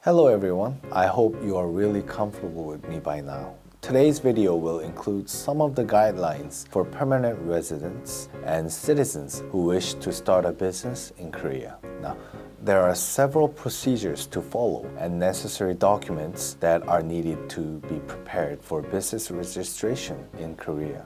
Hello everyone, I hope you are really comfortable with me by now. Today's video will include some of the guidelines for permanent residents and citizens who wish to start a business in Korea. Now, there are several procedures to follow and necessary documents that are needed to be prepared for business registration in Korea.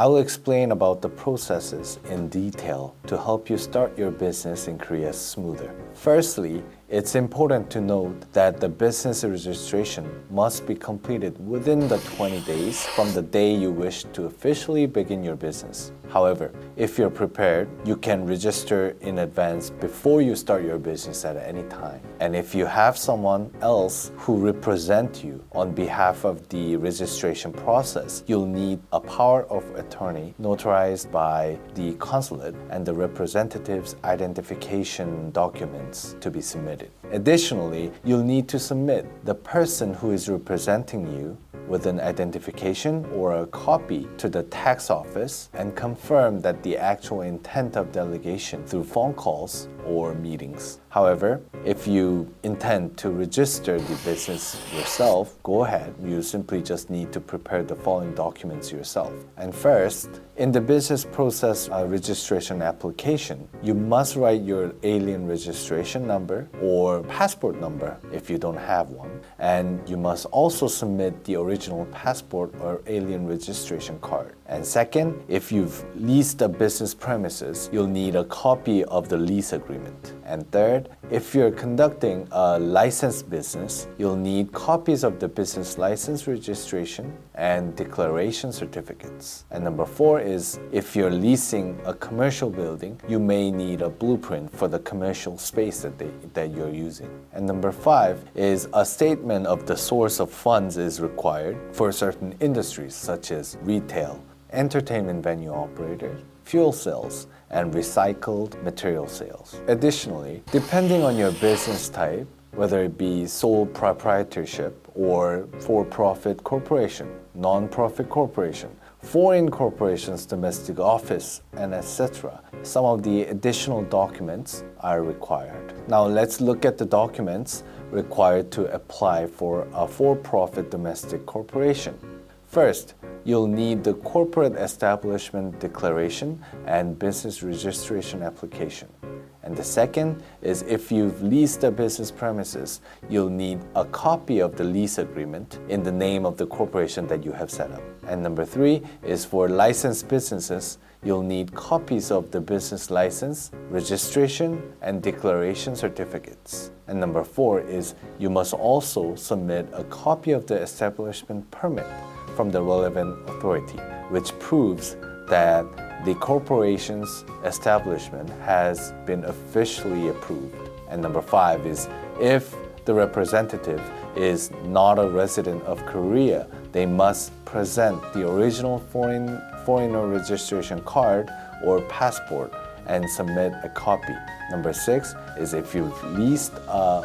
I will explain about the processes in detail to help you start your business in Korea smoother. Firstly, it's important to note that the business registration must be completed within the 20 days from the day you wish to officially begin your business. However, if you're prepared, you can register in advance before you start your business at any time. And if you have someone else who represents you on behalf of the registration process, you'll need a power of attorney notarized by the consulate and the representative's identification documents to be submitted. Additionally, you'll need to submit the person who is representing you with an identification or a copy to the tax office and confirm that the actual intent of delegation through phone calls or meetings. However, if you intend to register the business yourself, go ahead. You simply just need to prepare the following documents yourself. And first, in the business process registration application, you must write your alien registration number or passport number if you don't have one. And you must also submit the original passport or alien registration card. And second, if you've leased a business premises, you'll need a copy of the lease agreement. And third, if you're conducting a licensed business, you'll need copies of the business license registration and declaration certificates. And number four is, if you're leasing a commercial building, you may need a blueprint for the commercial space that you're using. And number five is a statement of the source of funds is required for certain industries such as retail, entertainment venue operators, fuel sales, and recycled material sales. Additionally, depending on your business type, whether it be sole proprietorship or for-profit corporation, non-profit corporation, foreign corporations, domestic office, and etc., some of the additional documents are required. Now let's look at the documents required to apply for a for-profit domestic corporation. First, you'll need the corporate establishment declaration and business registration application. And the second is, if you've leased a business premises, you'll need a copy of the lease agreement in the name of the corporation that you have set up. And number three is, for licensed businesses, you'll need copies of the business license, registration, and declaration certificates. And number four is, you must also submit a copy of the establishment permit from the relevant authority, which proves that the corporation's establishment has been officially approved. And number five is, if the representative is not a resident of Korea, they must present the original foreigner registration card or passport and submit a copy. Number six is, if you've leased a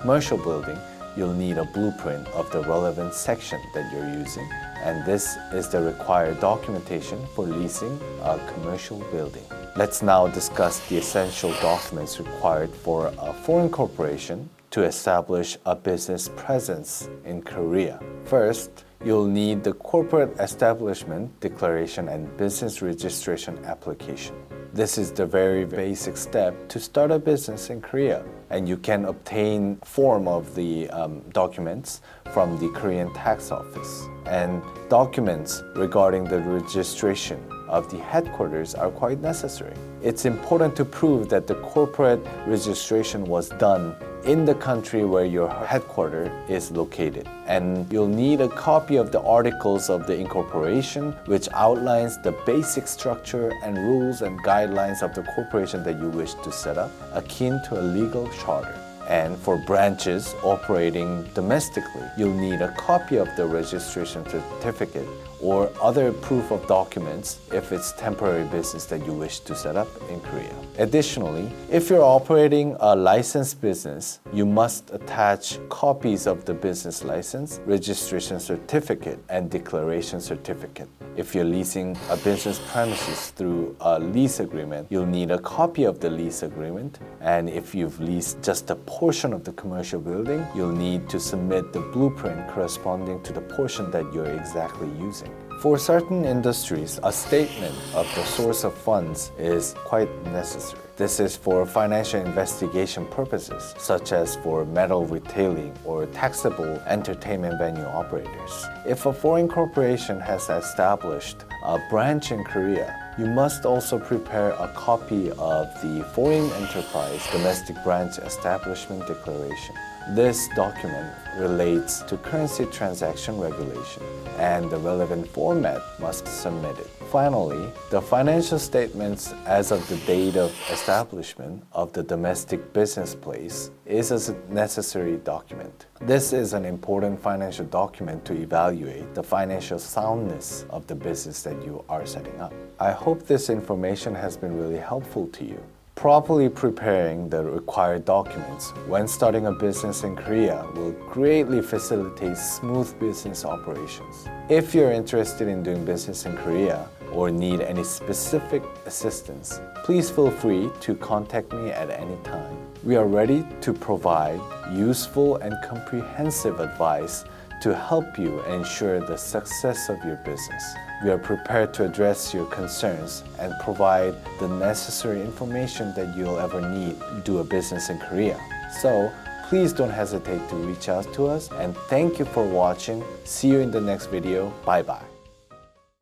commercial building, you'll need a blueprint of the relevant section that you're using. And this is the required documentation for leasing a commercial building. Let's now discuss the essential documents required for a foreign corporation to establish a business presence in Korea. First, you'll need the corporate establishment declaration and business registration application. This is the very basic step to start a business in Korea, and you can obtain form of the documents from the Korean tax office. And documents regarding the registration of the headquarters are quite necessary. It's important to prove that the corporate registration was done in the country where your headquarters is located. And you'll need a copy of the articles of the incorporation, which outlines the basic structure and rules and guidelines of the corporation that you wish to set up, akin to a legal charter. And for branches operating domestically, you'll need a copy of the registration certificate or other proof of documents if it's temporary business that you wish to set up in Korea. Additionally, if you're operating a licensed business, you must attach copies of the business license, registration certificate, and declaration certificate. If you're leasing a business premises through a lease agreement, you'll need a copy of the lease agreement. And if you've leased just a portion of the commercial building, you'll need to submit the blueprint corresponding to the portion that you're exactly using. For certain industries, a statement of the source of funds is quite necessary. This is for financial investigation purposes, such as for metal retailing or taxable entertainment venue operators. If a foreign corporation has established a branch in Korea, you must also prepare a copy of the Foreign Enterprise Domestic Branch Establishment Declaration. This document relates to currency transaction regulation, and the relevant format must be submitted. Finally, the financial statements as of the date of establishment of the domestic business place is a necessary document. This is an important financial document to evaluate the financial soundness of the business that you are setting up. I hope this information has been really helpful to you. Properly preparing the required documents when starting a business in Korea will greatly facilitate smooth business operations. If you're interested in doing business in Korea or need any specific assistance, please feel free to contact me at any time. We are ready to provide useful and comprehensive advice to help you ensure the success of your business. We are prepared to address your concerns and provide the necessary information that you'll ever need to do a business in Korea. So please don't hesitate to reach out to us, and thank you for watching. See you in the next video. Bye bye.